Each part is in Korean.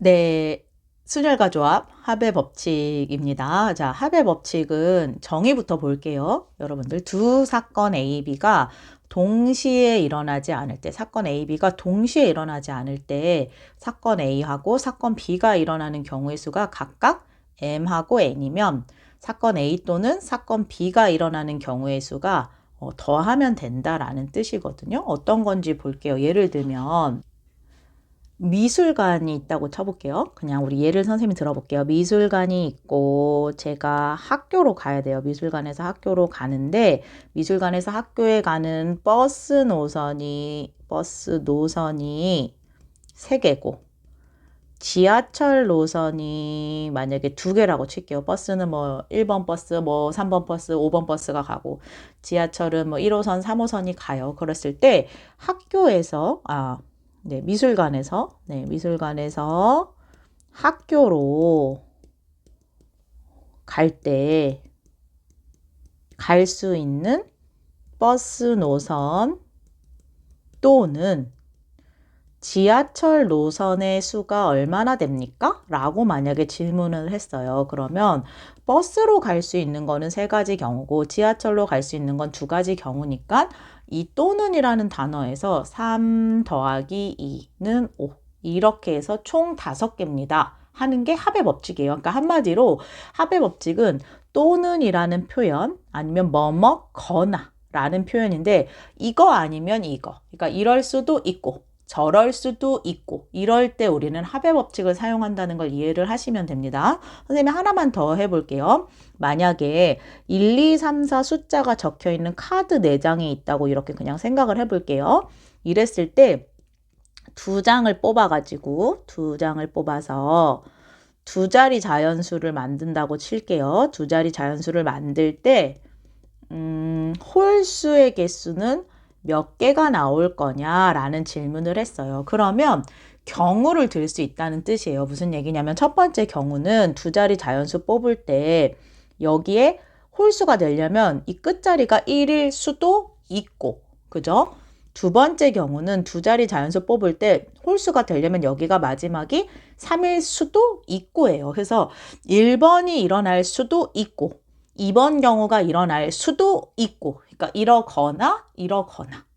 네, 순혈과 조합 합의 법칙입니다. 자, 합의 법칙은 정의부터 볼게요. 여러분들 두 사건 A, B가 동시에 일어나지 않을 때, 사건 A, B가 동시에 일어나지 않을 때 사건 A하고 사건 B가 일어나는 경우의 수가 각각 M하고 N이면 사건 A 또는 사건 B가 일어나는 경우의 수가 더하면 된다라는 뜻이거든요. 어떤 건지 볼게요. 예를 들면 미술관이 있다고 쳐볼게요. 그냥 우리 예를 선생님이 들어볼게요. 미술관이 있고 제가 학교로 가야 돼요. 미술관에서 학교로 가는데 미술관에서 학교에 가는 버스 노선이 3개고 지하철 노선이 만약에 2개라고 칠게요. 버스는 뭐 1번 버스, 뭐 3번 버스, 5번 버스가 가고 지하철은 뭐 1호선, 3호선이 가요. 그랬을 때 학교에서 미술관에서 학교로 갈 때 갈 수 있는 버스 노선 또는 지하철 노선의 수가 얼마나 됩니까? 라고 만약에 질문을 했어요. 그러면 버스로 갈 수 있는 거는 3가지 경우고 지하철로 갈 수 있는 건 2가지 경우니까 이 또는이라는 단어에서 3 더하기 2는 5 이렇게 해서 총 5개입니다. 하는 게 합의 법칙이에요. 그러니까 한마디로 합의 법칙은 또는이라는 표현 아니면 뭐뭐거나 라는 표현인데 이거 아니면 이거. 그러니까 이럴 수도 있고 저럴 수도 있고 이럴 때 우리는 합의 법칙을 사용한다는 걸 이해를 하시면 됩니다. 선생님이 하나만 더 해볼게요. 만약에 1, 2, 3, 4 숫자가 적혀 있는 카드 4장이 있다고 이렇게 그냥 생각을 해볼게요. 이랬을 때 2장을 뽑아가지고 2장을 뽑아서 2자리 자연수를 만든다고 칠게요. 2자리 자연수를 만들 때 홀수의 개수는 몇 개가 나올 거냐라는 질문을 했어요. 그러면 경우를 들 수 있다는 뜻이에요. 무슨 얘기냐면 첫 번째 경우는 2자리 자연수 뽑을 때 여기에 홀수가 되려면 이 끝자리가 1일 수도 있고, 그죠? 두 번째 경우는 2자리 자연수 뽑을 때 홀수가 되려면 여기가 마지막이 3일 수도 있고예요. 그래서 1번이 일어날 수도 있고 2번 경우가 일어날 수도 있고, 그러니까 이러거나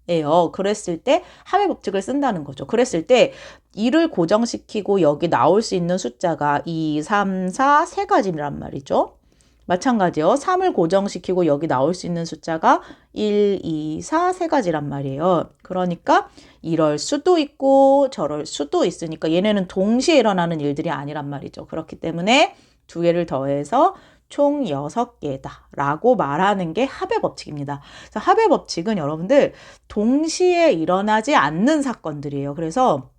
예요. 그랬을 때 합의 법칙을 쓴다는 거죠. 그랬을 때 2를 고정시키고 여기 나올 수 있는 숫자가 2, 3, 4, 3가지란 말이죠. 마찬가지요. 3을 고정시키고 여기 나올 수 있는 숫자가 1, 2, 4, 3가지란 말이에요. 그러니까 이럴 수도 있고 저럴 수도 있으니까 얘네는 동시에 일어나는 일들이 아니란 말이죠. 그렇기 때문에 2개를 더해서 총 6개다 라고 말하는 게 합의 법칙입니다. 그래서 합의 법칙은 여러분들 동시에 일어나지 않는 사건들이에요. 그래서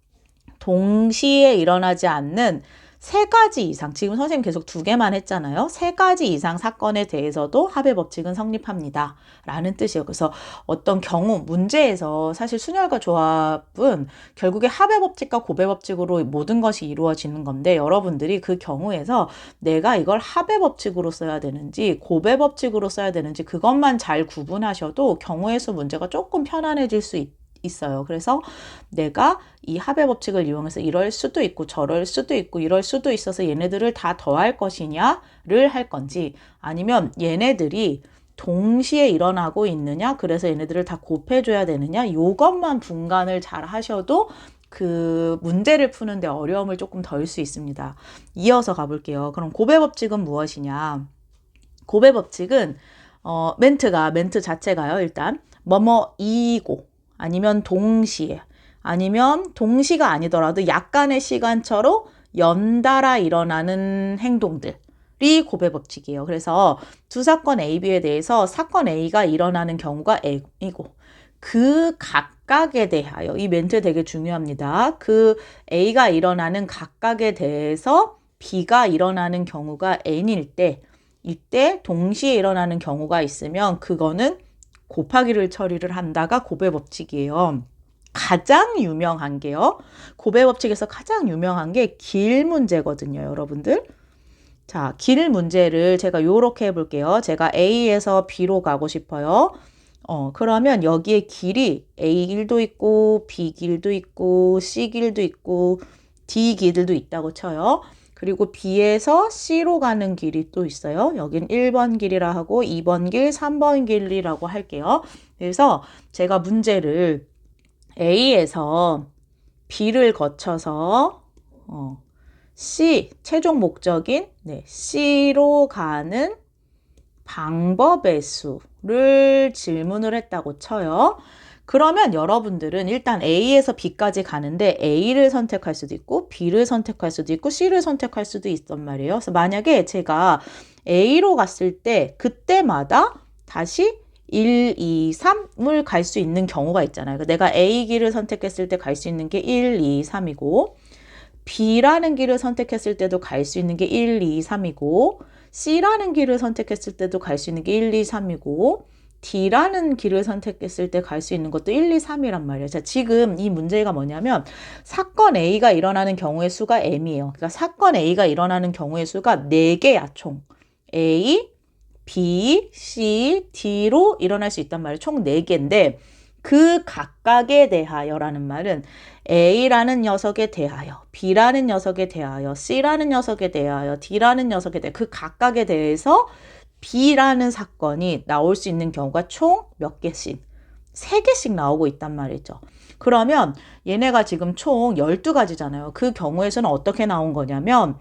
동시에 일어나지 않는 3가지 이상, 지금 선생님 계속 2개만 했잖아요. 3가지 이상 사건에 대해서도 합의 법칙은 성립합니다. 라는 뜻이에요. 그래서 어떤 경우, 문제에서 사실 순혈과 조합은 결국에 합의 법칙과 고배 법칙으로 모든 것이 이루어지는 건데 여러분들이 그 경우에서 내가 이걸 합의 법칙으로 써야 되는지 고배 법칙으로 써야 되는지 그것만 잘 구분하셔도 경우의 수 문제가 조금 편안해질 수 있어요. 그래서 내가 이 합의 법칙을 이용해서 이럴 수도 있고 저럴 수도 있고 이럴 수도 있어서 얘네들을 다 더할 것이냐를 할 건지 아니면 얘네들이 동시에 일어나고 있느냐 그래서 얘네들을 다 곱해줘야 되느냐 이것만 분간을 잘 하셔도 그 문제를 푸는데 어려움을 조금 덜 수 있습니다. 이어서 가볼게요. 그럼 고배 법칙은 무엇이냐? 고배 법칙은 멘트 자체가요. 일단 뭐뭐이고 아니면 동시에 아니면 동시가 아니더라도 약간의 시간차로 연달아 일어나는 행동들이 고배 법칙이에요. 그래서 두 사건 A, B에 대해서 사건 A가 일어나는 경우가 A이고 그 각각에 대하여 이 멘트 되게 중요합니다. 그 A가 일어나는 각각에 대해서 B가 일어나는 경우가 N일 때 이때 동시에 일어나는 경우가 있으면 그거는 곱하기를 처리를 한다가 고배 법칙이에요. 가장 유명한 게요. 고배 법칙에서 가장 유명한 게 길 문제거든요, 여러분들. 자, 길 문제를 제가 요렇게 해볼게요. 제가 A에서 B로 가고 싶어요. 그러면 여기에 길이 A 길도 있고, B 길도 있고, C 길도 있고, D 길도 있다고 쳐요. 그리고 B에서 C로 가는 길이 또 있어요. 여긴 1번 길이라 하고 2번 길, 3번 길이라고 할게요. 그래서 제가 문제를 A에서 B를 거쳐서 C, 최종 목적인 C로 가는 방법의 수를 질문을 했다고 쳐요. 그러면 여러분들은 일단 A에서 B까지 가는데 A를 선택할 수도 있고 B를 선택할 수도 있고 C를 선택할 수도 있단 말이에요. 그래서 만약에 제가 A로 갔을 때 그때마다 다시 1, 2, 3을 갈 수 있는 경우가 있잖아요. 내가 A 길을 선택했을 때 갈 수 있는 게 1, 2, 3이고 B라는 길을 선택했을 때도 갈 수 있는 게 1, 2, 3이고 C라는 길을 선택했을 때도 갈 수 있는 게 1, 2, 3이고 D라는 길을 선택했을 때 갈 수 있는 것도 1, 2, 3이란 말이에요. 자, 지금 이 문제가 뭐냐면 사건 A가 일어나는 경우의 수가 M이에요. 그러니까 사건 A가 일어나는 경우의 수가 4개야, 총. A, B, C, D로 일어날 수 있단 말이에요. 총 4개인데 그 각각에 대하여라는 말은 A라는 녀석에 대하여, B라는 녀석에 대하여, C라는 녀석에 대하여, D라는 녀석에 대하여 그 각각에 대해서 B라는 사건이 나올 수 있는 경우가 총 몇 개씩? 3개씩 나오고 있단 말이죠. 그러면 얘네가 지금 총 12가지잖아요. 그 경우에서는 어떻게 나온 거냐면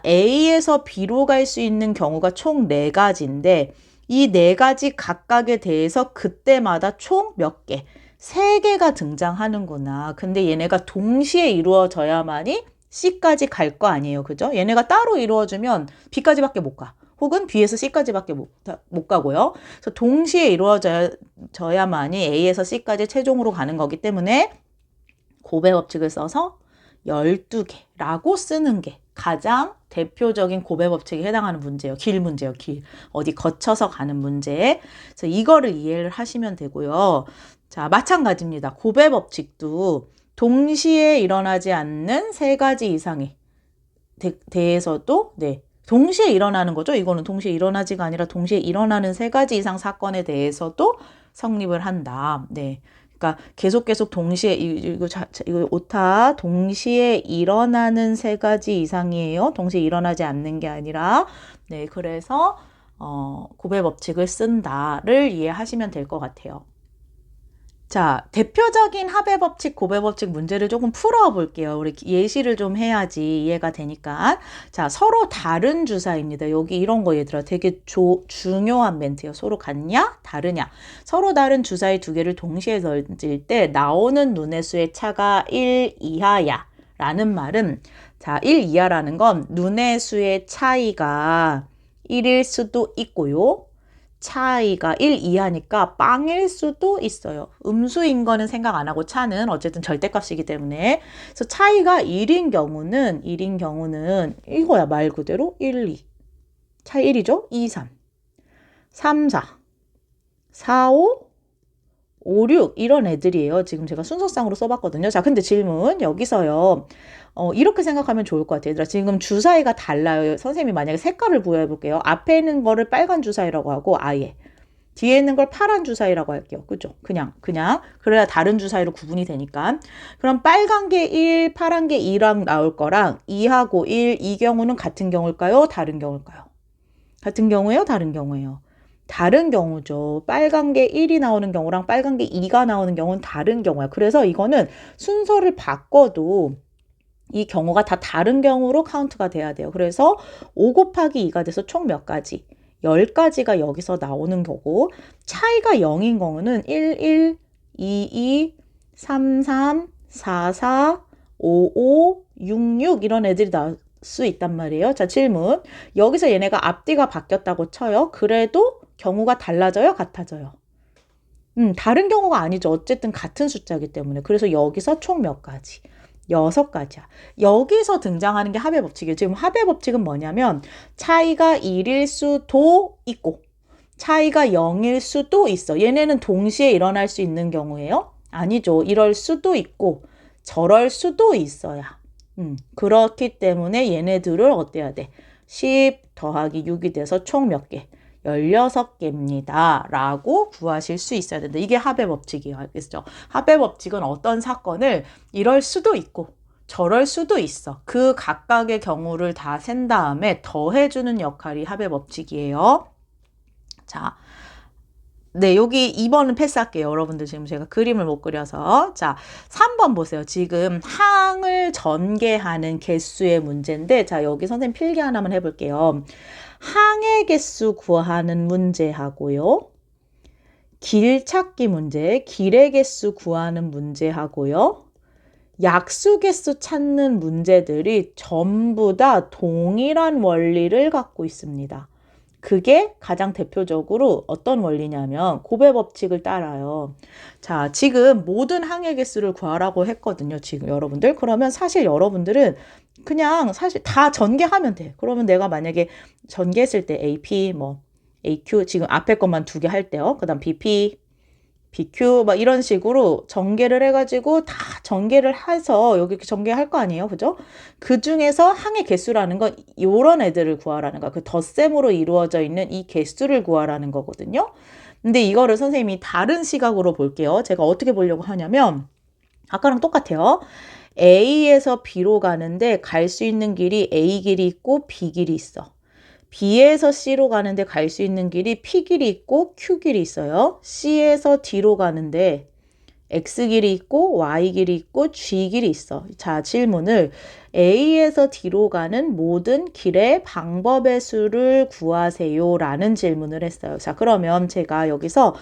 A에서 B로 갈 수 있는 경우가 총 4가지인데 이 4가지 각각에 대해서 그때마다 총 몇 개? 3개가 등장하는구나. 근데 얘네가 동시에 이루어져야만이 C까지 갈 거 아니에요. 그죠? 얘네가 따로 이루어지면 B까지밖에 못 가. 혹은 B에서 C까지밖에 못 가고요. 그래서 동시에 이루어져야만이 A에서 C까지 최종으로 가는 거기 때문에 곱의 법칙을 써서 12개라고 쓰는 게 가장 대표적인 곱의 법칙에 해당하는 문제예요. 길 문제예요. 길. 어디 거쳐서 가는 문제. 그래서 이거를 이해를 하시면 되고요. 자, 마찬가지입니다. 곱의 법칙도 동시에 일어나지 않는 3가지 이상에 대해서도 동시에 일어나는 거죠. 이거는 동시에 일어나지가 아니라 동시에 일어나는 3가지 이상 사건에 대해서도 성립을 한다. 그러니까 계속 동시에 이거 오타 동시에 일어나는 3가지 이상이에요. 동시에 일어나지 않는 게 아니라 그래서 곱의 법칙을 쓴다를 이해하시면 될 것 같아요. 자, 대표적인 합의 법칙, 곱의 법칙 문제를 조금 풀어볼게요. 우리 예시를 좀 해야지 이해가 되니까. 자, 서로 다른 주사입니다. 여기 이런 거 얘들아 되게 중요한 멘트예요. 서로 같냐? 다르냐? 서로 다른 주사의 2개를 동시에 던질 때 나오는 눈의 수의 차가 1 이하야 라는 말은 자, 1 이하라는 건 눈의 수의 차이가 1일 수도 있고요. 차이가 1 이하니까 빵일 수도 있어요. 음수인 거는 생각 안 하고 차는 어쨌든 절대값이기 때문에. 그래서 차이가 1인 경우는 이거야 말 그대로 1, 2. 차이 1이죠? 2, 3. 3, 4. 4, 5. 5, 6 이런 애들이에요. 지금 제가 순서상으로 써봤거든요. 자, 근데 질문 여기서요. 이렇게 생각하면 좋을 것 같아요. 얘들아, 지금 주사위가 달라요. 선생님이 만약에 색깔을 부여해볼게요. 앞에 있는 거를 빨간 주사위라고 하고 아예 뒤에 있는 걸 파란 주사위라고 할게요. 그죠? 그냥 그래야 다른 주사위로 구분이 되니까. 그럼 빨간 게 1, 파란 게 2랑 나올 거랑 2하고 1, 이 경우는 같은 경우일까요? 다른 경우일까요? 같은 경우예요? 다른 경우예요? 다른 경우죠. 빨간 게 1이 나오는 경우랑 빨간 게 2가 나오는 경우는 다른 경우야. 그래서 이거는 순서를 바꿔도 이 경우가 다 다른 경우로 카운트가 돼야 돼요. 그래서 5 곱하기 2가 돼서 총 몇 가지? 10가지가 여기서 나오는 거고 차이가 0인 경우는 1, 1, 2, 2, 3, 3, 4, 4, 5, 5, 6, 6 이런 애들이 나올 수 있단 말이에요. 자, 질문. 여기서 얘네가 앞뒤가 바뀌었다고 쳐요. 그래도 경우가 달라져요? 같아져요? 다른 경우가 아니죠. 어쨌든 같은 숫자이기 때문에. 그래서 여기서 총 몇 가지? 6가지야. 여기서 등장하는 게 합의 법칙이에요. 지금 합의 법칙은 뭐냐면 차이가 1일 수도 있고 차이가 0일 수도 있어. 얘네는 동시에 일어날 수 있는 경우예요? 아니죠. 이럴 수도 있고 저럴 수도 있어야. 그렇기 때문에 얘네들을 어때야 돼? 10 더하기 6이 돼서 총 몇 개? 16개입니다. 라고 구하실 수 있어야 된다. 이게 합의 법칙이에요. 알겠죠? 합의 법칙은 어떤 사건을 이럴 수도 있고 저럴 수도 있어. 그 각각의 경우를 다 센 다음에 더해주는 역할이 합의 법칙이에요. 자, 네, 여기 2번은 패스할게요. 여러분들 지금 제가 그림을 못 그려서. 자, 3번 보세요. 지금 항을 전개하는 개수의 문제인데, 자, 여기 선생님 필기 하나만 해볼게요. 항의 개수 구하는 문제하고요. 길 찾기 문제, 길의 개수 구하는 문제하고요. 약수 개수 찾는 문제들이 전부 다 동일한 원리를 갖고 있습니다. 그게 가장 대표적으로 어떤 원리냐면 곱의 법칙을 따라요. 자, 지금 모든 항의 개수를 구하라고 했거든요. 지금 여러분들. 그러면 사실 여러분들은 그냥 사실 다 전개하면 돼. 그러면 내가 만약에 전개했을 때 AP, 뭐 AQ 지금 앞에 것만 2개 할 때요. 그 다음 BP, BQ 막 이런 식으로 전개를 해가지고 다 전개를 해서 여기 이렇게 전개할 거 아니에요, 그죠? 그 중에서 항의 개수라는 건 요런 애들을 구하라는 거야. 그 덧셈으로 이루어져 있는 이 개수를 구하라는 거거든요. 근데 이거를 선생님이 다른 시각으로 볼게요. 제가 어떻게 보려고 하냐면 아까랑 똑같아요. A에서 B로 가는데 갈 수 있는 길이 A 길이 있고 B 길이 있어. B에서 C로 가는데 갈 수 있는 길이 P 길이 있고 Q 길이 있어요. C에서 D로 가는데 X 길이 있고 Y 길이 있고 G 길이 있어. 자, 질문을 A에서 D로 가는 모든 길의 방법의 수를 구하세요 라는 질문을 했어요. 자, 그러면 제가 여기서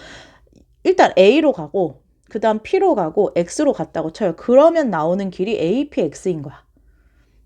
일단 A로 가고 그 다음 P로 가고 X로 갔다고 쳐요. 그러면 나오는 길이 APX인 거야.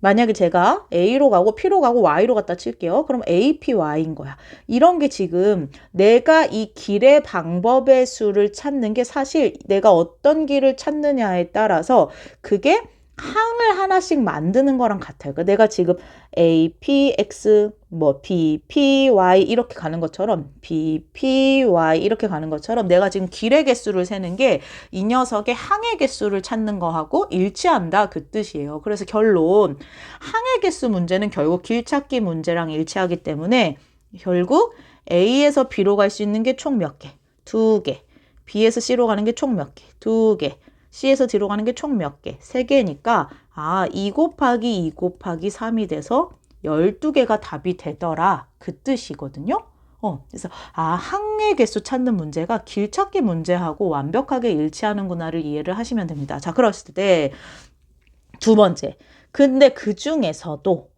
만약에 제가 A로 가고 P로 가고 Y로 갔다 칠게요. 그럼 APY인 거야. 이런 게 지금 내가 이 길의 방법의 수를 찾는 게 사실 내가 어떤 길을 찾느냐에 따라서 그게 항을 하나씩 만드는 거랑 같아요. 그러니까 내가 지금 A, P, X, 뭐 B, P, Y 이렇게 가는 것처럼 B, P, Y 이렇게 가는 것처럼 내가 지금 길의 개수를 세는 게 이 녀석의 항의 개수를 찾는 거하고 일치한다 그 뜻이에요. 그래서 결론 항의 개수 문제는 결국 길 찾기 문제랑 일치하기 때문에 결국 A에서 B로 갈 수 있는 게 총 몇 개? 2개. B에서 C로 가는 게 총 몇 개? 2개. C에서 D로 가는 게 총 몇 개? 3개니까 2 곱하기 2 곱하기 3이 돼서 12개가 답이 되더라. 그 뜻이거든요. 그래서 항의 개수 찾는 문제가 길찾기 문제하고 완벽하게 일치하는구나를 이해를 하시면 됩니다. 자, 그랬을 때 두 번째. 근데 그 중에서도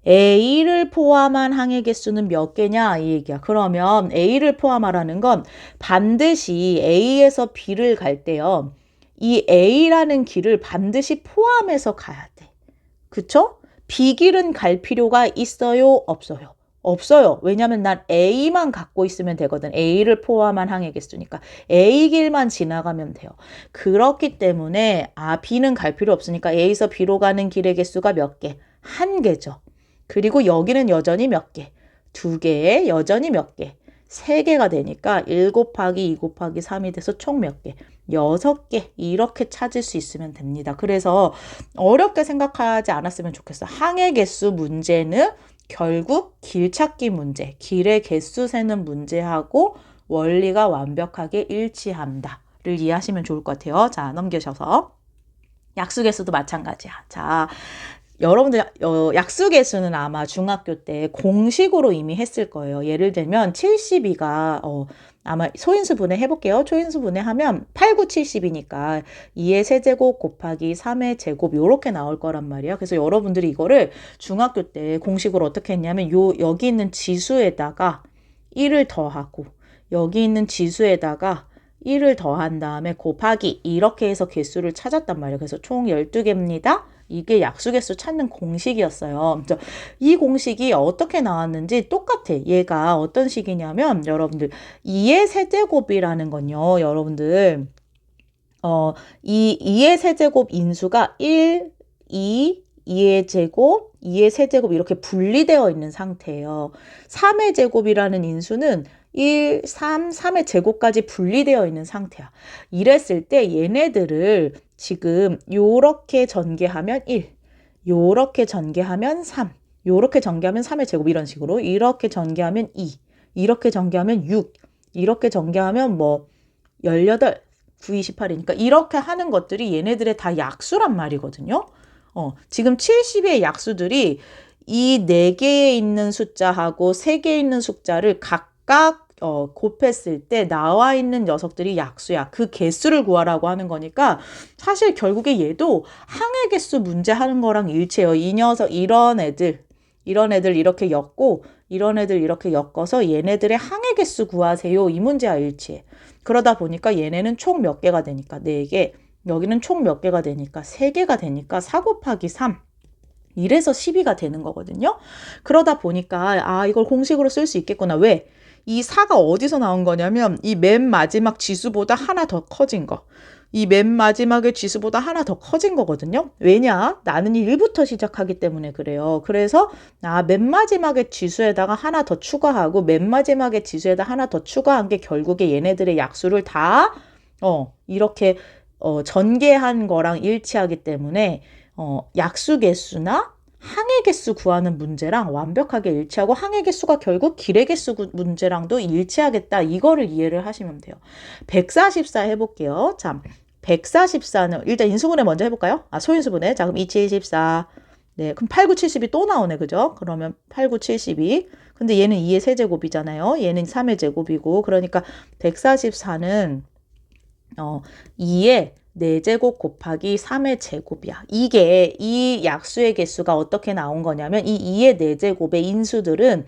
A를 포함한 항의 개수는 몇 개냐 이 얘기야. 그러면 A를 포함하라는 건 반드시 A에서 B를 갈 때요. 이 A라는 길을 반드시 포함해서 가야 돼. 그쵸? B 길은 갈 필요가 있어요? 없어요? 없어요. 왜냐면 난 A만 갖고 있으면 되거든. A를 포함한 항의 개수니까. A 길만 지나가면 돼요. 그렇기 때문에 B는 갈 필요 없으니까 A에서 B로 가는 길의 개수가 몇 개? 1개죠. 그리고 여기는 여전히 몇 개? 2개에 여전히 몇 개? 3개가 되니까 1 곱하기 2 곱하기 3이 돼서 총 몇 개? 6개 이렇게 찾을 수 있으면 됩니다. 그래서 어렵게 생각하지 않았으면 좋겠어. 항의 개수 문제는 결국 길 찾기 문제, 길의 개수 세는 문제하고 원리가 완벽하게 일치한다를 이해하시면 좋을 것 같아요. 자, 넘겨셔서 약수 개수도 마찬가지야. 자, 여러분들 약수 개수는 아마 중학교 때 공식으로 이미 했을 거예요. 예를 들면 72가 아마 소인수 분해 해볼게요. 초인수 분해하면 8, 9, 70이니까 2의 세제곱 곱하기 3의 제곱 요렇게 나올 거란 말이야. 그래서 여러분들이 이거를 중학교 때 공식으로 어떻게 했냐면 여기 있는 지수에다가 1을 더하고 여기 있는 지수에다가 1을 더한 다음에 곱하기 이렇게 해서 개수를 찾았단 말이에요. 그래서 총 12개입니다. 이게 약수개수 찾는 공식이었어요. 이 공식이 어떻게 나왔는지 똑같아. 얘가 어떤 식이냐면 여러분들 2의 세제곱이라는 건요. 여러분들 이 2의 세제곱 인수가 1, 2, 2의 제곱, 2의 세제곱 이렇게 분리되어 있는 상태예요. 3의 제곱이라는 인수는 1, 3, 3의 제곱까지 분리되어 있는 상태야. 이랬을 때 얘네들을 지금 요렇게 전개하면 1, 요렇게 전개하면 3, 요렇게 전개하면 3의 제곱 이런 식으로 이렇게 전개하면 2, 이렇게 전개하면 6, 이렇게 전개하면 뭐 18, 9, 28이니까 이렇게 하는 것들이 얘네들의 다 약수란 말이거든요. 지금 70의 약수들이 이 4개에 있는 숫자하고 3개에 있는 숫자를 각각 곱했을 때 나와 있는 녀석들이 약수야. 그 개수를 구하라고 하는 거니까 사실 결국에 얘도 항해 개수 문제 하는 거랑 일치해요. 이 녀석 이런 애들 이렇게 엮고 이런 애들 이렇게 엮어서 얘네들의 항해 개수 구하세요. 이 문제와 일치해. 그러다 보니까 얘네는 총 몇 개가 되니까 4개. 여기는 총 몇 개가 되니까 3개가 되니까 4 곱하기 3. 이래서 12가 되는 거거든요. 그러다 보니까 이걸 공식으로 쓸 수 있겠구나. 왜? 이 4가 어디서 나온 거냐면 이 맨 마지막 지수보다 하나 더 커진 거. 이 맨 마지막의 지수보다 하나 더 커진 거거든요. 왜냐? 나는 1부터 시작하기 때문에 그래요. 그래서 맨 마지막의 지수에다가 하나 더 추가하고 맨 마지막의 지수에다 하나 더 추가한 게 결국에 얘네들의 약수를 다 이렇게 전개한 거랑 일치하기 때문에 약수 개수나 항해 개수 구하는 문제랑 완벽하게 일치하고 항해 개수가 결국 길의 개수 문제랑도 일치하겠다. 이거를 이해를 하시면 돼요. 144 해볼게요. 자, 144는 일단 인수분해 먼저 해볼까요? 소인수분해. 자, 그럼 2714. 네, 그럼 8, 9, 70이 또 나오네. 그죠? 그러면 8, 9, 72. 근데 얘는 2의 세제곱이잖아요. 얘는 3의 제곱이고. 그러니까 144는 2의 4제곱 곱하기 3의 제곱이야. 이게 이 약수의 개수가 어떻게 나온 거냐면 이 2의 4제곱의 인수들은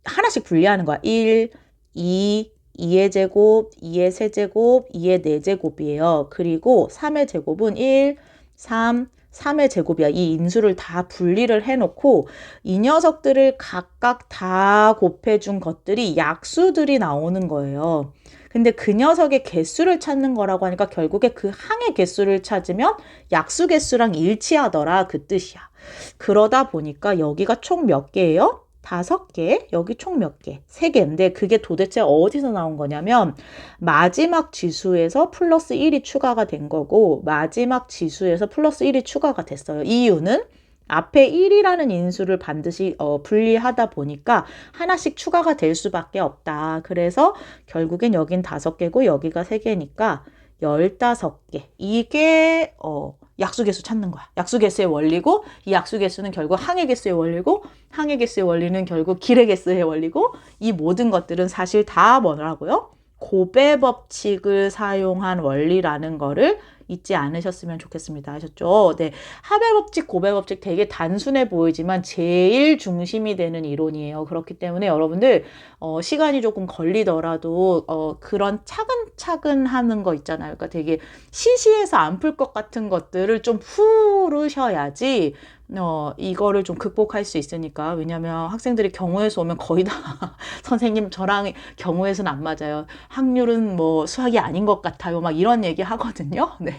하나씩 분리하는 거야. 1, 2, 2의 제곱, 2의 세제곱, 2의 4제곱이에요. 그리고 3의 제곱은 1, 3, 3의 제곱이야. 이 인수를 다 분리를 해놓고 이 녀석들을 각각 다 곱해준 것들이 약수들이 나오는 거예요. 근데 그 녀석의 개수를 찾는 거라고 하니까 결국에 그 항의 개수를 찾으면 약수 개수랑 일치하더라 그 뜻이야. 그러다 보니까 여기가 총 몇 개예요? 5개. 여기 총 몇 개? 3개인데 그게 도대체 어디서 나온 거냐면 마지막 지수에서 플러스 1이 추가가 된 거고 마지막 지수에서 플러스 1이 추가가 됐어요. 이유는 앞에 1이라는 인수를 반드시 분리하다 보니까 하나씩 추가가 될 수밖에 없다. 그래서 결국엔 여긴 5개고 여기가 3개니까 15개. 이게 약수개수 찾는 거야. 약수개수의 원리고 이 약수개수는 결국 항해개수의 원리고 항해개수의 원리는 결국 길의개수의 원리고 이 모든 것들은 사실 다 뭐라고요? 고배 법칙을 사용한 원리라는 거를 잊지 않으셨으면 좋겠습니다. 아셨죠? 네. 하배 법칙, 고배 법칙 되게 단순해 보이지만 제일 중심이 되는 이론이에요. 그렇기 때문에 여러분들 시간이 조금 걸리더라도 그런 차근차근 하는 거 있잖아요. 그러니까 되게 시시해서 안 풀 것 같은 것들을 좀 풀으셔야지 이거를 좀 극복할 수 있으니까. 왜냐면 학생들이 경우에서 오면 거의 다 선생님 저랑 경우에서는 안 맞아요. 확률은 뭐 수학이 아닌 것 같아요. 막 이런 얘기 하거든요. 네.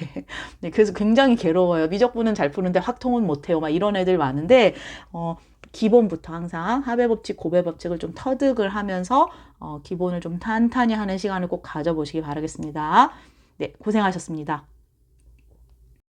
네. 그래서 굉장히 괴로워요. 미적분은 잘 푸는데 확통은 못해요. 막 이런 애들 많은데 기본부터 항상 하배법칙, 고배법칙을 좀 터득을 하면서 기본을 좀 탄탄히 하는 시간을 꼭 가져보시기 바라겠습니다. 네, 고생하셨습니다.